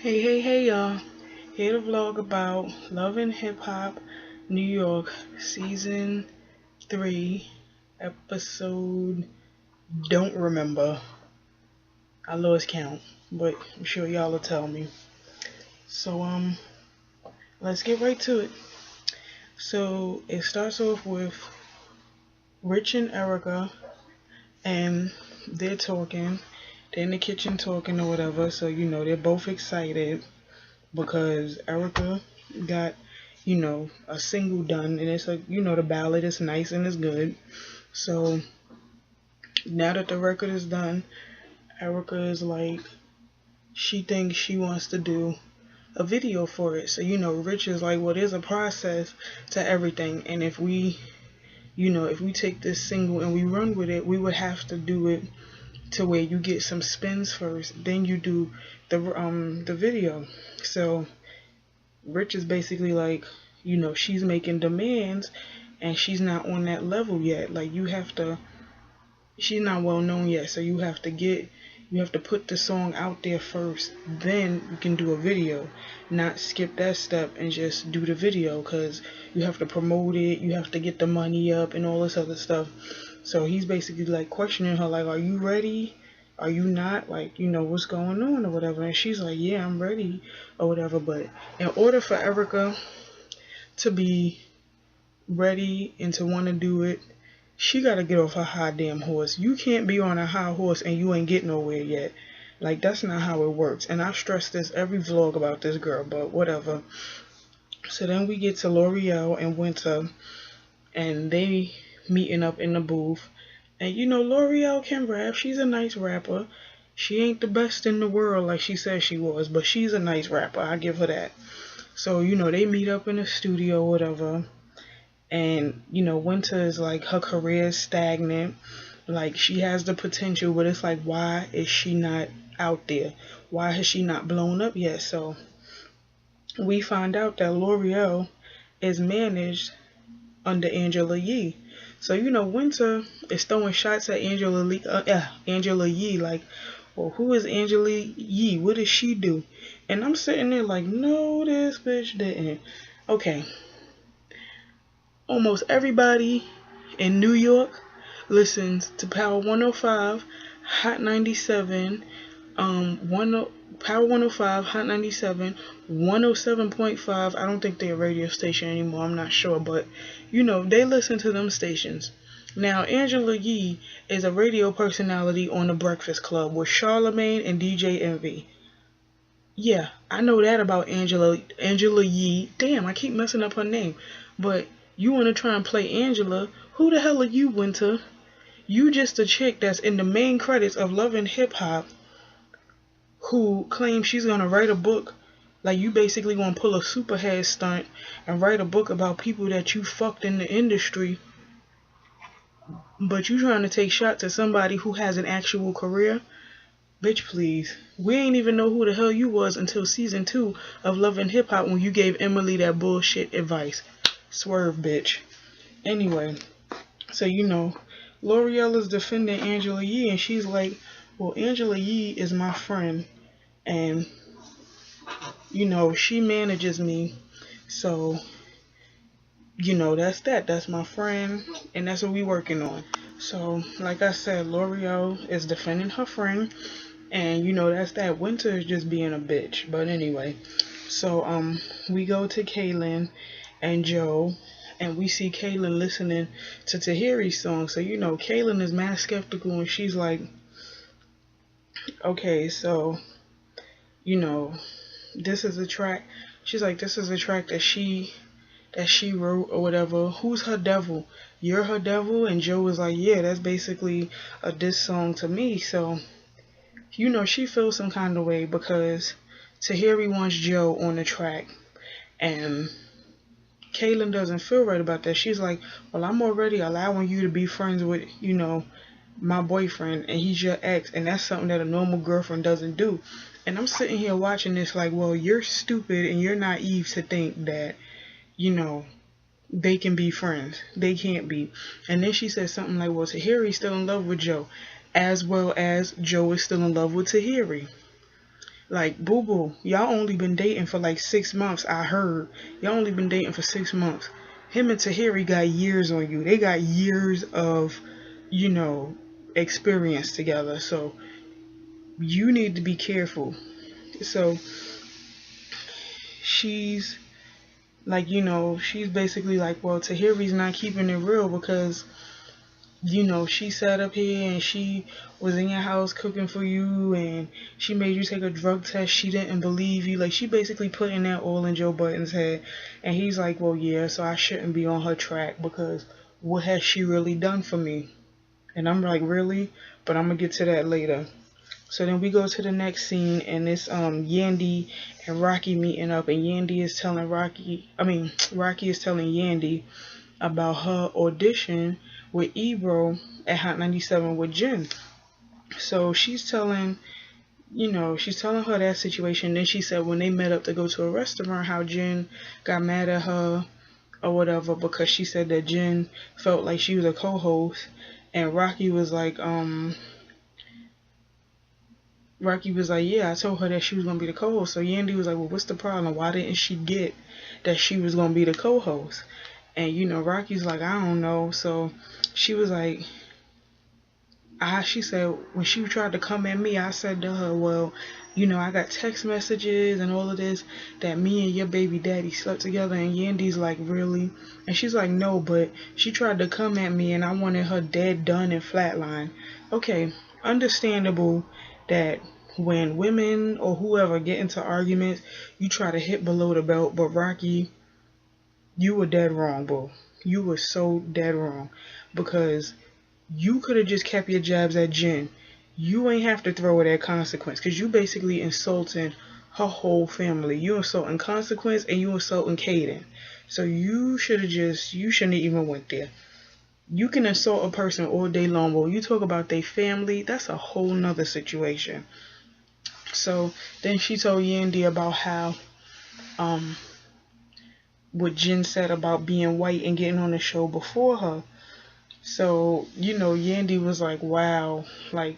Hey y'all. Here to vlog about Love and Hip Hop New York Season 3 episode don't remember. I lost count, but I'm sure y'all will tell me. So let's get right to it. So it starts off with Rich and Erica, and they're talking. They're in the kitchen talking or whatever, so they're both excited because Erica got, a single done, and it's the ballad is nice and it's good. So now that the record is done, Erica is like, she thinks she wants to do a video for it. So, Rich is like, well, there's a process to everything, and if we take this single and we run with it, we would have to do it to where you get some spins first, then you do the video. So Rich is basically like, she's making demands and she's not on that level yet. Like, she's not well known yet, so you have to put the song out there first, then you can do a video, not skip that step and just do the video, because you have to promote it, you have to get the money up and all this other stuff. So he's basically like questioning her, like, are you ready? Are you not? Like, what's going on or whatever. And she's like, yeah, I'm ready or whatever. But in order for Erica to be ready and to want to do it, she got to get off her high damn horse. You can't be on a high horse and you ain't get nowhere yet. Like, that's not how it works. And I stress this every vlog about this girl, but whatever. So then we get to L'Oreal and Winter, and they meeting up in the booth. And L'Oreal can rap. She's a nice rapper. She ain't the best in the world like she says she was, but she's a nice rapper. I give her that. So, they meet up in the studio or whatever. And, Winter is like, her career is stagnant. Like, she has the potential, but it's like, why is she not out there? Why has she not blown up yet? So we find out that L'Oreal is managed under Angela Yee. So, Winter is throwing shots at Angela Yee, like, well, who is Angela Yee? What does she do? And I'm sitting there like, no, this bitch didn't. Okay. Almost everybody in New York listens to Power 105, Hot 97, Power 105, Hot 97, 107.5. I don't think they're a radio station anymore. I'm not sure, but they listen to them stations. Now, Angela Yee is a radio personality on The Breakfast Club with Charlamagne and DJ Envy. Yeah, I know that about Angela Yee. Damn, I keep messing up her name. But you want to try and play Angela? Who the hell are you, Winter? You just a chick that's in the main credits of Love and Hip Hop, who claims she's gonna write a book. Like, you basically gonna pull a superhead stunt and write a book about people that you fucked in the industry, but you trying to take shots at somebody who has an actual career? Bitch, please. We ain't even know who the hell you was until season 2 of Love and Hip Hop, when you gave Emily that bullshit advice. Swerve, bitch. Anyway, so L'Oreal is defending Angela Yee, and she's like, well, Angela Yee is my friend, and she manages me, so that's my friend, and that's what we working on. So like I said, L'Oreal is defending her friend, and that's that. Winter is just being a bitch. But anyway, so we go to Kaylin and Joe, and we see Kaylin listening to Tahiri's song. So Kaylin is mad skeptical, and she's like, okay, so this is a track. She's like, this is a track that she wrote or whatever. Who's her devil? You're her devil? And Joe was like, yeah, that's basically a diss song to me. So she feels some kind of way because Tahiri wants Joe on the track, and Kaylin doesn't feel right about that. She's like, well, I'm already allowing you to be friends with my boyfriend, and he's your ex, and that's something that a normal girlfriend doesn't do. And I'm sitting here watching this like, well, you're stupid and you're naive to think that they can be friends. They can't be. And then she said something like, well, Tahiri's still in love with Joe, as well as Joe is still in love with Tahiri. Like, boo boo, y'all only been dating for like 6 months. I heard y'all only been dating for 6 months. Him and Tahiri got years on you. They got years of, you know, experience together. So you need to be careful. So she's like, she's basically like, well, Tahiri's not keeping it real because, she sat up here and she was in your house cooking for you and she made you take a drug test. She didn't believe you. Like, she basically putting that all in Joe Budden's head. And he's like, well, yeah, so I shouldn't be on her track because what has she really done for me? And I'm like, really? But I'm going to get to that later. So then we go to the next scene and it's Yandy and Rocky meeting up, and Rocky is telling Yandy about her audition with Ebro at Hot 97 with Jen. So she's telling her that situation. Then she said when they met up to go to a restaurant, how Jen got mad at her or whatever because she said that Jen felt like she was a co-host, and Rocky was like, yeah, I told her that she was gonna be the co-host. So Yandy was like, well, what's the problem? Why didn't she get that she was gonna be the co-host? And Rocky's like, I don't know. So she was like, she said when she tried to come at me, I said to her, well, I got text messages and all of this that me and your baby daddy slept together. And Yandy's like, really? And she's like, no, but she tried to come at me and I wanted her dead, done, and flatline. Okay, understandable that when women or whoever get into arguments, you try to hit below the belt. But Rocky, you were dead wrong, bro. You were so dead wrong because you could have just kept your jabs at Jen. You ain't have to throw her that Consequence because you basically insulting her whole family. You insulting Consequence and you insulting Kaden. So you shouldn't even went there. You can insult a person all day long, but when you talk about their family, that's a whole nother situation. So then she told Yandy about how what Jen said about being white and getting on the show before her. So, Yandy was like, wow, like,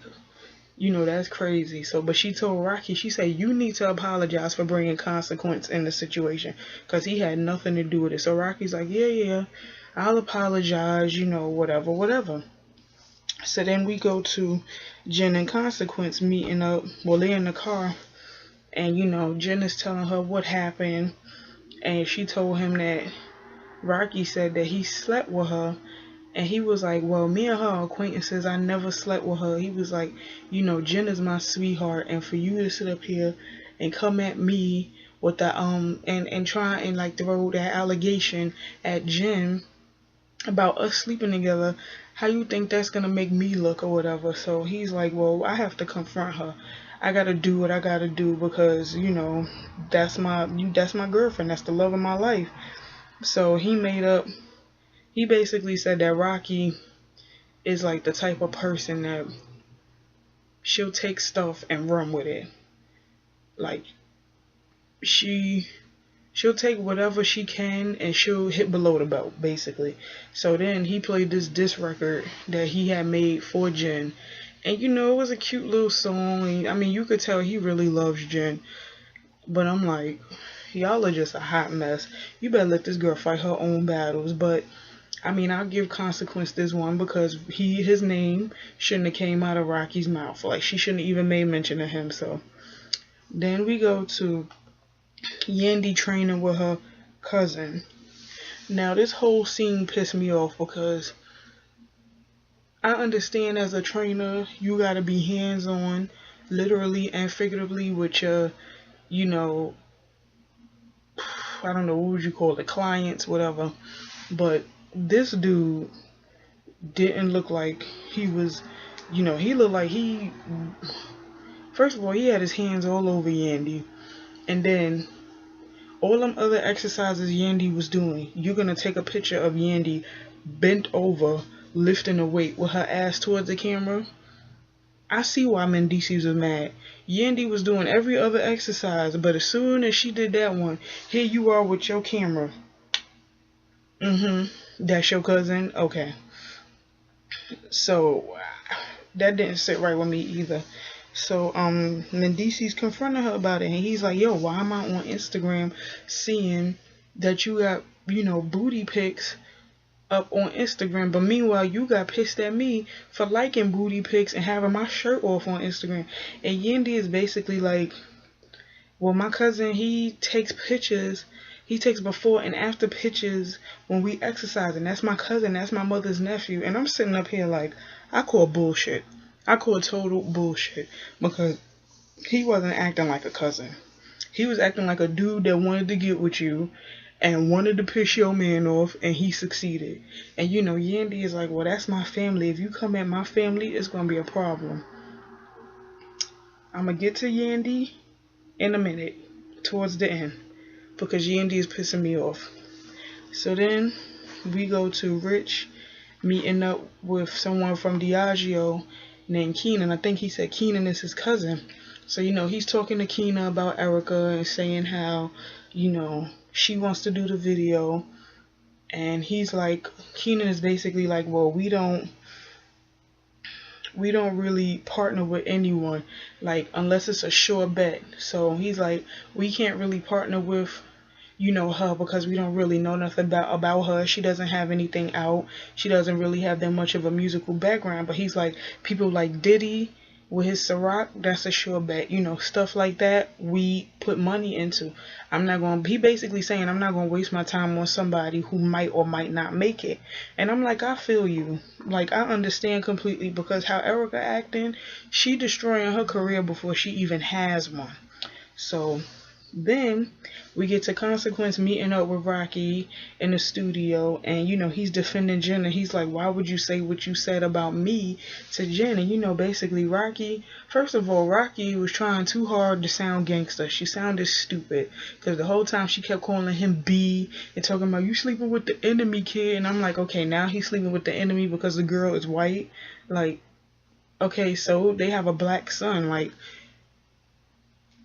that's crazy. So, but she told Rocky, she said, you need to apologize for bringing Consequence in the situation because he had nothing to do with it. So Rocky's like, yeah, I'll apologize, whatever. So then we go to Jen and Consequence meeting up. Well, they're in the car and, Jen is telling her what happened. And she told him that Rocky said that he slept with her. And he was like, well, me and her are acquaintances. I never slept with her. He was like, Jen is my sweetheart. And for you to sit up here and come at me with the, and try and like throw that allegation at Jen about us sleeping together, how you think that's going to make me look or whatever. So he's like, well, I have to confront her. I got to do what I got to do because, that's my girlfriend. That's the love of my life. So he basically said that Rocky is like the type of person that she'll take stuff and run with it. Like, she'll take whatever she can and she'll hit below the belt, basically. So then he played this diss record that he had made for Jen. And it was a cute little song. I mean, you could tell he really loves Jen. But I'm like, y'all are just a hot mess. You better let this girl fight her own battles. But I mean, I'll give Consequence this one because his name shouldn't have came out of Rocky's mouth. Like, she shouldn't have even made mention of him. So then we go to Yandy training with her cousin. Now, this whole scene pissed me off because I understand as a trainer, you gotta be hands-on, literally and figuratively with your, I don't know, what would you call it, clients, whatever. But this dude didn't look like he was, he looked like first of all, he had his hands all over Yandy. And then all them other exercises Yandy was doing, you're going to take a picture of Yandy bent over, lifting a weight with her ass towards the camera. I see why Mendices was mad. Yandy was doing every other exercise, but as soon as she did that one, here you are with your camera. That's your cousin? Okay. So that didn't sit right with me either. So Mendice's confronting her about it, and he's like, yo, why am I on Instagram seeing that you got, you know, booty pics up on Instagram, but meanwhile you got pissed at me for liking booty pics and having my shirt off on Instagram. And Yendi is basically like, well, my cousin, he takes pictures, he takes before and after pictures when we exercise, and that's my cousin, that's my mother's nephew. And I'm sitting up here like, I call bullshit. I call total bullshit, because he wasn't acting like a cousin. He was acting like a dude that wanted to get with you and wanted to piss your man off, and he succeeded. And you know, Yandy is like, well, that's my family. If you come at my family, it's gonna be a problem. I'm gonna get to Yandy in a minute, towards the end, because Yandy is pissing me off. So then we go to Rich meeting up with someone from Diageo named Keenan. I think he said Keenan is his cousin. So, you know, he's talking to Keena about Erica and saying how, you know, she wants to do the video. And he's like, Keenan is basically like, well, we don't really partner with anyone, like, unless it's a sure bet. So he's like, we can't really partner with, you know, her, because we don't really know nothing about her. She doesn't have anything out. She doesn't really have that much of a musical background. But he's like, people like Diddy with his Ciroc, that's a sure bet. You know, stuff like that we put money into. He basically saying, I'm not going to waste my time on somebody who might or might not make it. And I'm like, I feel you. Like, I understand completely, because how Erica acting, she destroying her career before she even has one. So then we get to Consequence meeting up with Rocky in the studio, and you know, he's defending Jen, and he's like, why would you say what you said about me to Jen? And you know, basically Rocky, first of all, Rocky was trying too hard to sound gangster. She sounded stupid, because the whole time she kept calling him B and talking about, you sleeping with the enemy, kid. And I'm like, okay, now he's sleeping with the enemy because the girl is white. Like, okay, so they have a black son. Like,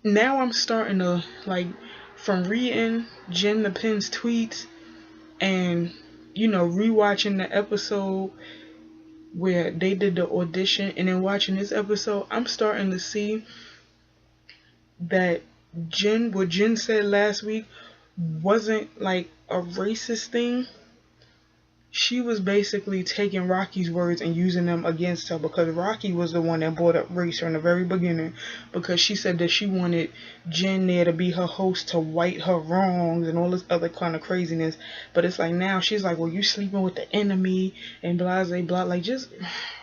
now I'm starting to, like, from reading Jen the Pen's tweets and, you know, rewatching the episode where they did the audition, and then watching this episode, I'm starting to see that what Jen said last week wasn't like a racist thing. She was basically taking Rocky's words and using them against her, because Rocky was the one that brought up race from the very beginning, because she said that she wanted Jen there to be her host to right her wrongs and all this other kind of craziness. But it's like, now she's like, well, you sleeping with the enemy and blah blah blah. Like, just,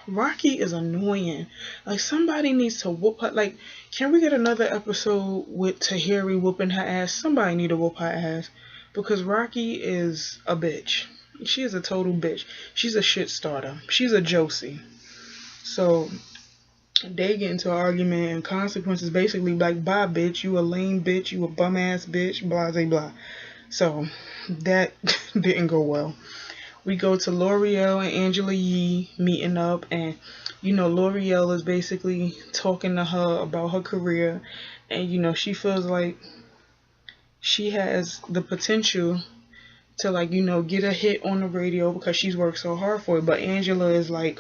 Rocky is annoying. Like, somebody needs to whoop her. Like, can we get another episode with Tahiri whooping her ass? Somebody need to whoop her ass, because Rocky is a bitch. She is a total bitch. She's a shit starter. She's a Josie. So they get into an argument, and Consequences basically like, bye bitch, you a lame bitch, you a bum ass bitch, blah blah blah. So that didn't go well. We go to L'Oreal and Angela Yee meeting up, and you know, L'Oreal is basically talking to her about her career, and you know, she feels like she has the potential to, like, you know, get a hit on the radio because she's worked so hard for it. But Angela is like,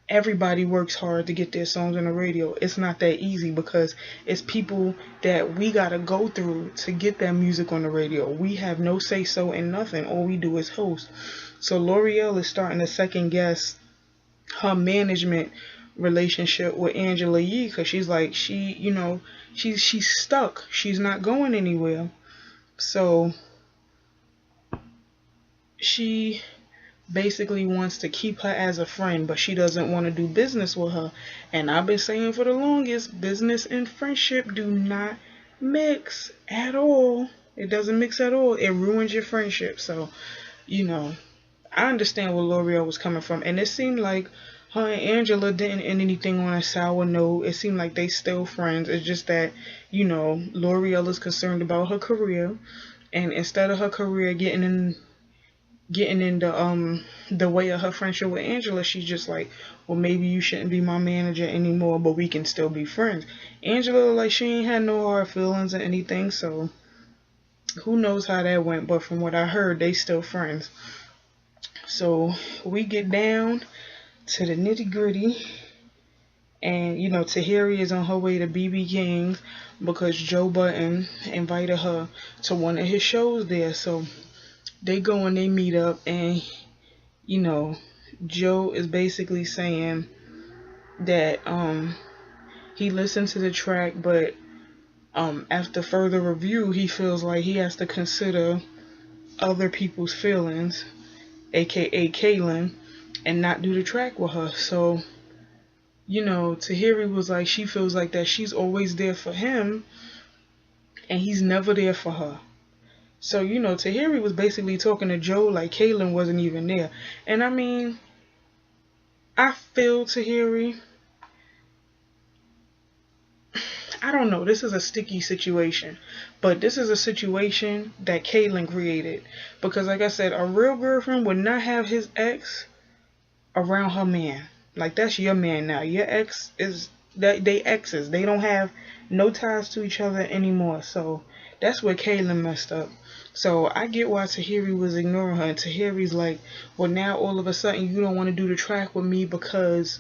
everybody works hard to get their songs on the radio. It's not that easy, because it's people that we gotta go through to get that music on the radio. We have no say so in nothing. All we do is host. So L'Oreal is starting to second guess her management relationship with Angela Yee, because she's like, you know, she's stuck. She's not going anywhere. So she basically wants to keep her as a friend, but she doesn't want to do business with her. And I've been saying for the longest, business and friendship do not mix at all. It doesn't mix at all. It ruins your friendship. So, you know, I understand where L'Oreal was coming from. And it seemed like her and Angela didn't end anything on a sour note. It seemed like they still friends. It's just that, you know, L'Oreal is concerned about her career. And instead of her career getting in the way of her friendship with Angela, she's just like, well, maybe you shouldn't be my manager anymore, but we can still be friends. Angela, like, she ain't had no hard feelings or anything, so who knows how that went, but from what I heard, they still friends. So we get down to the nitty gritty, And you know, Tahiri is on her way to BB King's because Joe Budden invited her to one of his shows there. So they go and they meet up, and you know, Joe is basically saying that he listened to the track, but after further review, he feels like he has to consider other people's feelings, aka Kaylin, and not do the track with her. So, you know, Tahiri was like, she feels like that she's always there for him, and he's never there for her. So, you know, Tahiri was basically talking to Joe like Kaylin wasn't even there. And I mean, I feel Tahiri. I don't know. This is a sticky situation. But this is a situation that Kaylin created. Because like I said, a real girlfriend would not have his ex around her man. Like, that's your man now. Your ex is, that they exes. They don't have no ties to each other anymore. So that's where Kaylin messed up. So I get why Tahiri was ignoring her. And Tahiri's like, well, now all of a sudden you don't want to do the track with me because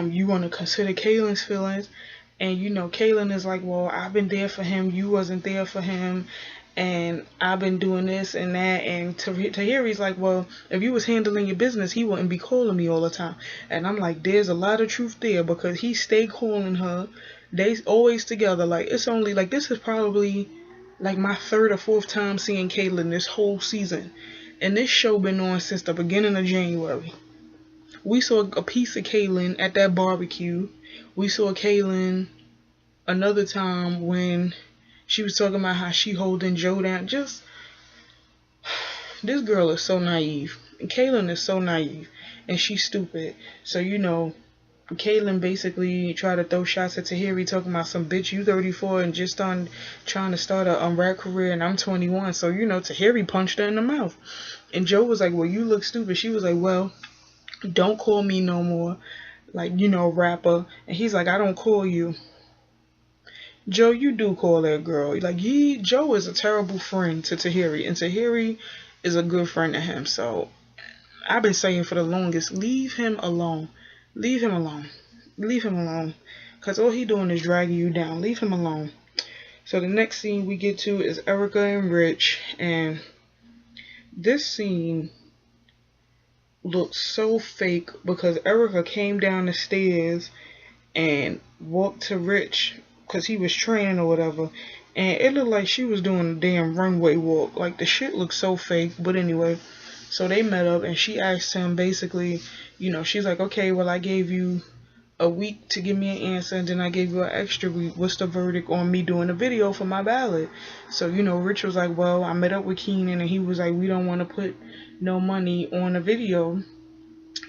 you want to consider Kaylin's feelings. And you know, Kaylin is like, well, I've been there for him, you wasn't there for him, and I've been doing this and that. And Tahiri's like, well, if you was handling your business, he wouldn't be calling me all the time. And I'm like, there's a lot of truth there, because he stayed calling her. They always together. Like, it's only like, this is probably like my third or fourth time seeing Kaylin this whole season. And this show been on since the beginning of January. We saw a piece of Kaylin at that barbecue. We saw Kaylin another time when she was talking about how she holding Joe down. Just, this girl is so naive. And Kaylin is so naive. And she's stupid. So, you know, Kaylin basically tried to throw shots at Tahiri, talking about some bitch, you 34 and just trying to start a rap career, and I'm 21. So, you know, Tahiri punched her in the mouth. And Joe was like, well, you look stupid. She was like, well, don't call me no more, like, you know, rapper. And he's like, I don't call you. Joe, you do call that girl. Like, Joe is a terrible friend to Tahiri, and Tahiri is a good friend to him. So I've been saying for the longest, leave him alone. Leave him alone. Leave him alone. Because all he doing is dragging you down. Leave him alone. So the next scene we get to is Erica and Rich. And this scene looks so fake, because Erica came down the stairs and walked to Rich because he was training or whatever. And it looked like she was doing a damn runway walk. Like, the shit looked so fake. But anyway, so they met up, and she asked him basically, you know, she's like, okay, well, I gave you a week to give me an answer, and then I gave you an extra week. What's the verdict on me doing a video for my ballot? So, you know, Rich was like, well, I met up with Keenan, and he was like, we don't want to put no money on a video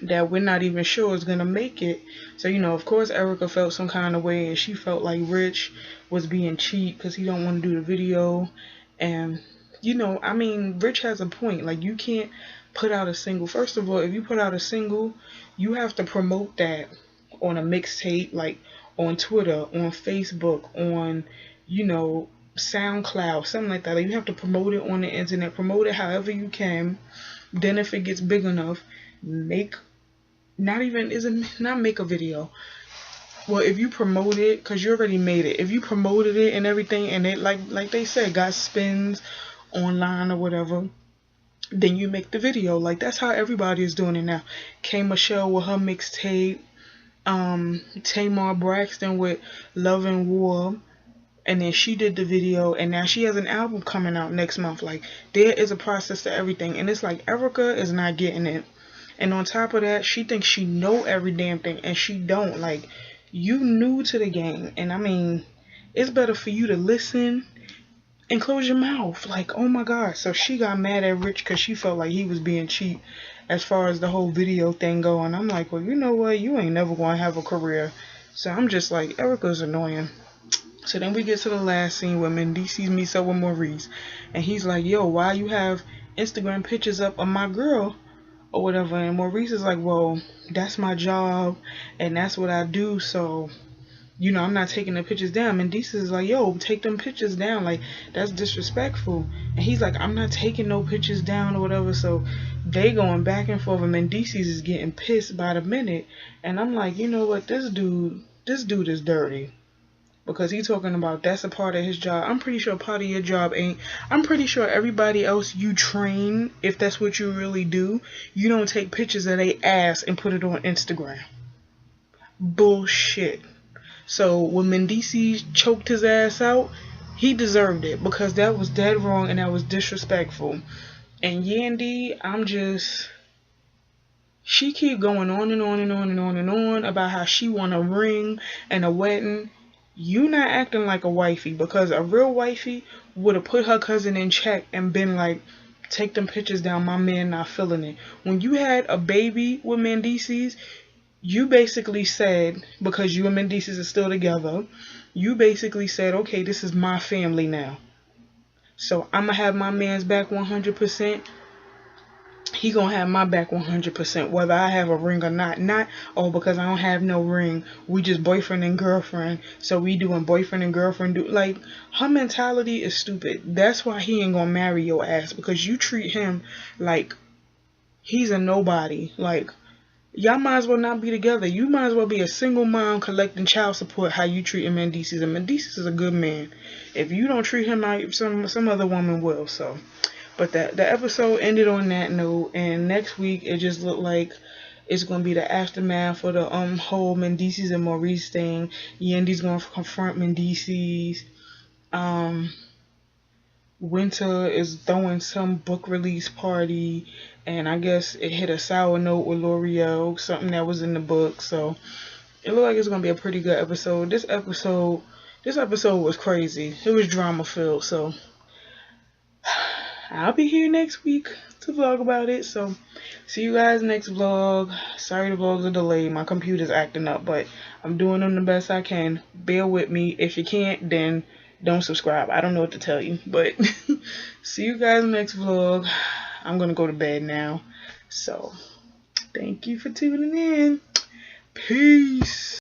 that we're not even sure is gonna make it. So, you know, of course Erica felt some kind of way, and she felt like Rich was being cheap because he don't want to do the video. And, you know, I mean, Rich has a point. Like, you can't put out a single. First of all, if you put out a single, you have to promote that on a mixtape, like on Twitter, on Facebook, on, you know, SoundCloud, something like that. Like, you have to promote it on the internet, promote it however you can. Then if it gets big enough, make a video. Well, if you promote it, because you already made it, if you promoted it and everything, and it, like they said, got spins online or whatever, then you make the video. Like, that's how everybody is doing it now. K Michelle with her mixtape, Tamar Braxton with Love and War, and then she did the video, and now she has an album coming out next month. Like, there is a process to everything, and it's like Erica is not getting it. And on top of that, she thinks she know every damn thing, and she don't. Like, you new to the game, and I mean, it's better for you to listen and close your mouth. Like, oh my God. So she got mad at Rich because she felt like he was being cheap as far as the whole video thing going. I'm like, well, you know what? You ain't never going to have a career. So I'm just like, Erica's annoying. So then we get to the last scene where Mendeecees meets up with Maurice. And he's like, yo, why you have Instagram pictures up of my girl or whatever? And Maurice is like, well, that's my job and that's what I do. So, you know, I'm not taking the pictures down. Mendeecees is like, yo, take them pictures down. Like, that's disrespectful. And he's like, I'm not taking no pictures down or whatever. So they going back and forth, and Mendices is getting pissed by the minute. And I'm like, you know what, this dude is dirty. Because he talking about that's a part of his job. I'm pretty sure part of your job ain't. I'm pretty sure everybody else you train, if that's what you really do, you don't take pictures of their ass and put it on Instagram. Bullshit. So when Mendices choked his ass out, he deserved it because that was dead wrong and that was disrespectful. And Yandy, she keep going on and on and on and on and on about how she want a ring and a wedding. You not acting like a wifey, because a real wifey would have put her cousin in check and been like, take them pictures down, my man not feeling it. When you had a baby with Mendices, you basically said, because you and Mendices are still together, you basically said, okay, this is my family now. So I'm going to have my man's back 100%. He gonna have my back 100%, whether I have a ring or not. Not, oh, because I don't have no ring, we just boyfriend and girlfriend, so we doing boyfriend and girlfriend. Like, her mentality is stupid. That's why he ain't gonna marry your ass, because you treat him like he's a nobody. Like, y'all might as well not be together. You might as well be a single mom collecting child support how you treating Mendices. And Mendices is a good man. If you don't treat him like some other woman will, so... But the episode ended on that note, and next week it just looked like it's gonna be the aftermath for the whole Mendices and Maurice thing. Yandy's gonna confront Mendices. Winter is throwing some book release party, and I guess it hit a sour note with L'Oreal, something that was in the book. So it looked like it's gonna be a pretty good episode. This episode was crazy. It was drama filled. So I'll be here next week to vlog about it. So see you guys next vlog. Sorry the vlogs are delayed. My computer's acting up, but I'm doing them the best I can. Bear with me. If you can't, then don't subscribe. I don't know what to tell you. But see you guys next vlog. I'm going to go to bed now. So thank you for tuning in. Peace.